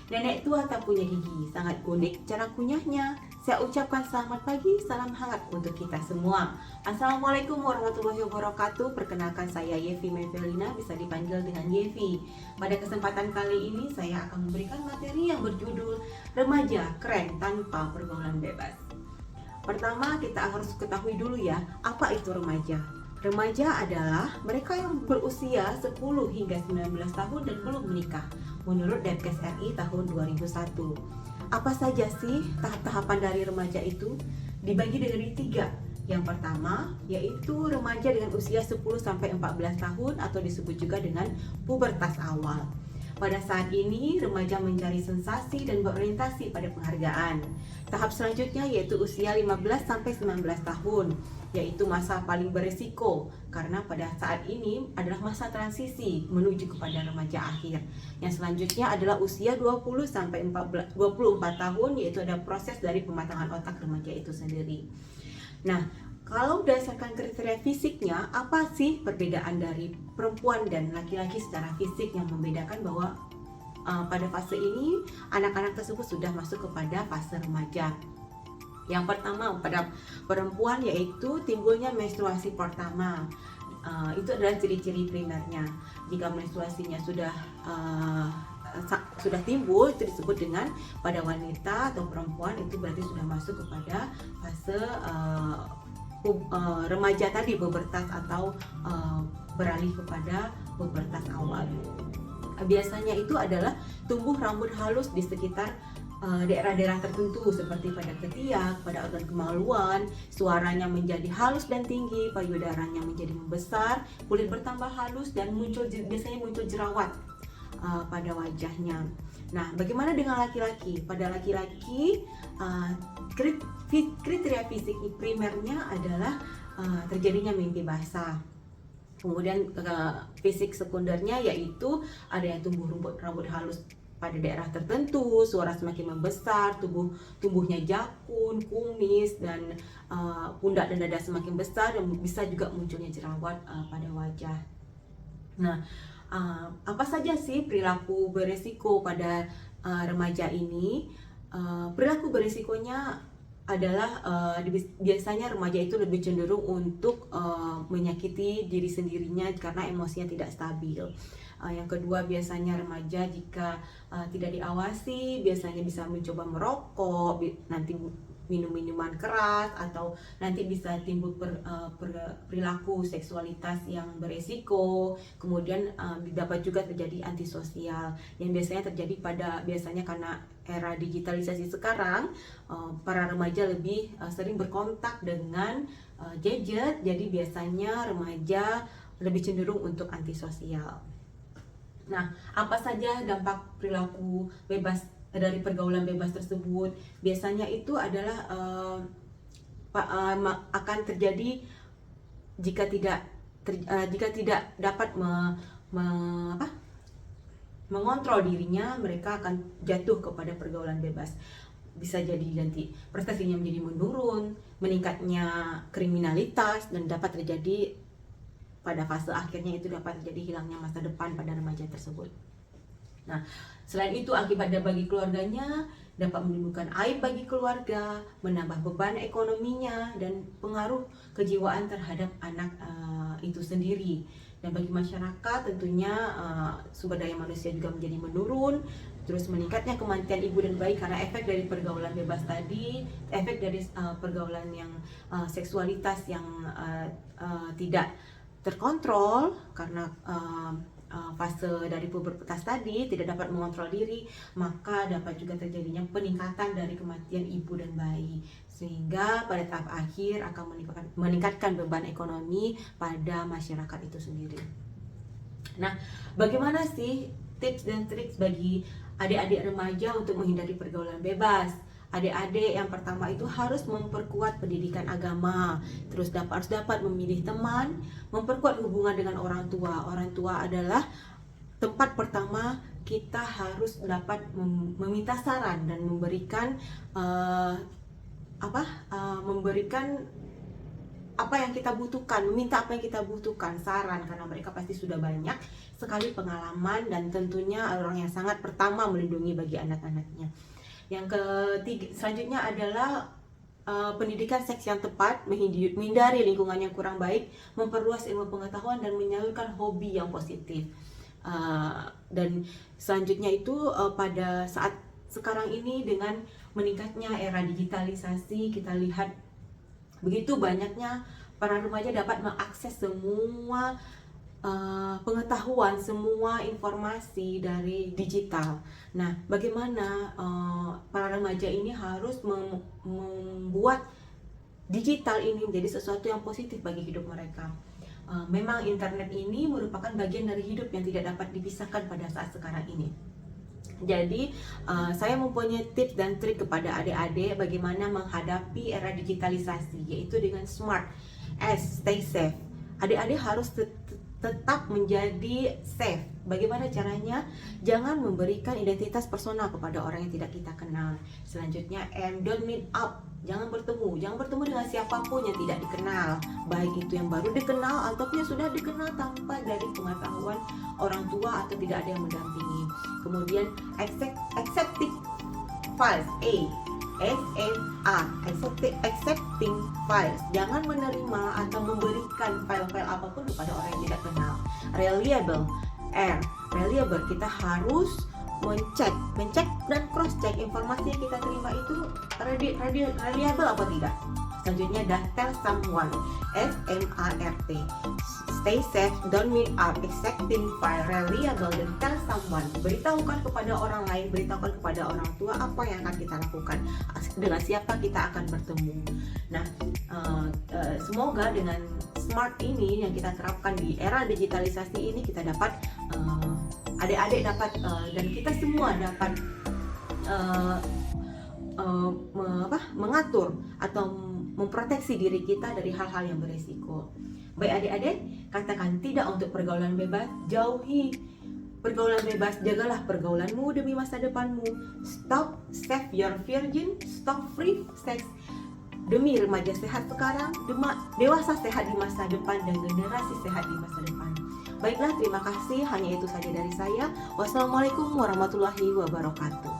Nenek tua tak punya gigi, sangat unik cara kunyahnya. Saya ucapkan selamat pagi, salam hangat untuk kita semua. Assalamualaikum warahmatullahi wabarakatuh. Perkenalkan saya Yevi Mevelina, bisa dipanggil dengan Yevi. Pada kesempatan kali ini saya akan memberikan materi yang berjudul Remaja Keren Tanpa Pergaulan Bebas. Pertama, kita harus ketahui dulu ya, apa itu remaja. Remaja adalah mereka yang berusia 10 hingga 19 tahun dan belum menikah, menurut Depkes RI tahun 2001. Apa saja sih tahap-tahapan dari remaja itu? Dibagi dari 3. Yang pertama, yaitu remaja dengan usia 10-14 tahun atau disebut juga dengan pubertas awal. Pada saat ini, remaja mencari sensasi dan berorientasi pada penghargaan. Tahap selanjutnya yaitu usia 15-19 tahun, yaitu masa paling beresiko karena pada saat ini adalah masa transisi menuju kepada remaja akhir. Yang selanjutnya adalah usia 20-24 tahun, yaitu ada proses dari pematangan otak remaja itu sendiri. Nah, kalau berdasarkan kriteria fisiknya, apa sih perbedaan dari perempuan dan laki-laki secara fisik yang membedakan bahwa pada fase ini anak-anak tersebut sudah masuk kepada fase remaja? Yang pertama pada perempuan yaitu timbulnya menstruasi pertama. Itu adalah ciri-ciri primernya. Jika menstruasinya sudah timbul, itu disebut dengan pada wanita atau perempuan itu berarti sudah masuk kepada fase remaja tadi, pubertas atau beralih kepada pubertas awal. Biasanya itu adalah tumbuh rambut halus di sekitar daerah-daerah tertentu seperti pada ketiak, pada organ kemaluan, suaranya menjadi halus dan tinggi, payudaranya menjadi membesar, kulit bertambah halus dan biasanya muncul jerawat pada wajahnya. Nah, bagaimana dengan laki-laki? Pada laki-laki kriteria fisik primernya adalah terjadinya mimpi basah. Kemudian fisik sekundernya yaitu ada yang tumbuh rambut halus pada daerah tertentu, suara semakin membesar, tubuhnya jakun, kumis, dan pundak dan dada semakin besar, dan bisa juga munculnya jerawat pada wajah. Nah, apa saja sih perilaku beresiko pada remaja ini? Perilaku beresikonya adalah biasanya remaja itu lebih cenderung untuk menyakiti diri sendirinya karena emosinya tidak stabil. Yang kedua, biasanya remaja jika tidak diawasi biasanya bisa mencoba merokok, nanti minum minuman keras, atau nanti bisa timbul perilaku seksualitas yang beresiko. Kemudian dapat juga terjadi antisosial yang biasanya terjadi biasanya karena era digitalisasi sekarang. Para remaja lebih sering berkontak dengan gadget, jadi biasanya remaja lebih cenderung untuk antisosial. Nah, apa saja dampak perilaku bebas dari pergaulan bebas tersebut? Biasanya itu adalah akan terjadi jika tidak dapat mengontrol dirinya, mereka akan jatuh kepada pergaulan bebas. Bisa jadi nanti prestasinya menjadi menurun, meningkatnya kriminalitas, dan dapat terjadi pada fase akhirnya itu dapat terjadi hilangnya masa depan pada remaja tersebut. Nah, selain itu akibatnya bagi keluarganya dapat menimbulkan aib bagi keluarga, menambah beban ekonominya, dan pengaruh kejiwaan terhadap anak itu sendiri. Dan bagi masyarakat tentunya sumber daya manusia juga menjadi menurun, terus meningkatnya kematian ibu dan bayi karena efek dari pergaulan bebas tadi, efek dari pergaulan yang seksualitas yang tidak terkontrol karena fase dari pubertas tadi tidak dapat mengontrol diri, maka dapat juga terjadinya peningkatan dari kematian ibu dan bayi, sehingga pada tahap akhir akan meningkatkan beban ekonomi pada masyarakat itu sendiri. Nah, bagaimana sih tips dan trik bagi adik-adik remaja untuk menghindari pergaulan bebas? Adik-adik yang pertama itu harus memperkuat pendidikan agama, terus harus dapat memilih teman, memperkuat hubungan dengan orang tua. Orang tua adalah tempat pertama kita harus dapat meminta saran dan memberikan apa yang kita butuhkan, meminta apa yang kita butuhkan, saran, karena mereka pasti sudah banyak sekali pengalaman dan tentunya orang yang sangat pertama melindungi bagi anak-anaknya. Yang ketiga, selanjutnya adalah pendidikan seks yang tepat, menghindari lingkungan yang kurang baik, memperluas ilmu pengetahuan dan menyalurkan hobi yang positif. Dan selanjutnya itu pada saat sekarang ini dengan meningkatnya era digitalisasi, kita lihat begitu banyaknya para remaja dapat mengakses semua pengetahuan, semua informasi dari digital. Nah, bagaimana para remaja ini harus membuat digital ini menjadi sesuatu yang positif bagi hidup mereka. Memang internet ini merupakan bagian dari hidup yang tidak dapat dipisahkan pada saat sekarang ini. Jadi saya mempunyai tips dan trik kepada adik-adik bagaimana menghadapi era digitalisasi, yaitu dengan smart S, stay safe. Adik-adik harus tetap menjadi safe. Bagaimana caranya? Jangan memberikan identitas personal kepada orang yang tidak kita kenal. Selanjutnya M, don't meet up. Jangan bertemu dengan siapapun yang tidak dikenal, baik itu yang baru dikenal ataupun yang sudah dikenal tanpa dari pengetahuan orang tua atau tidak ada yang mendampingi. Kemudian accepting files, accepting files. Jangan menerima atau memberikan file-file apapun kepada orang yang tidak kenal. Reliable, reliable. Kita harus mencek dan cross check informasi yang kita terima itu reliable apa tidak. Selanjutnya dan tell someone, SMART. Stay safe, don't meet up, accepting file, reliable, dan tell someone. Beritahukan kepada orang lain, beritahukan kepada orang tua apa yang akan kita lakukan, dengan siapa kita akan bertemu. Nah, semoga dengan smart ini yang kita terapkan di era digitalisasi ini, kita dapat adik-adik dapat dan kita semua dapat mengatur atau memproteksi diri kita dari hal-hal yang beresiko. Baik adik-adik, katakan tidak untuk pergaulan bebas, jauhi pergaulan bebas, jagalah pergaulanmu demi masa depanmu. Stop save your virgin, stop free sex. Demi remaja sehat sekarang, dewasa sehat di masa depan, dan generasi sehat di masa depan. Baiklah, terima kasih. Hanya itu saja dari saya. Wassalamualaikum warahmatullahi wabarakatuh.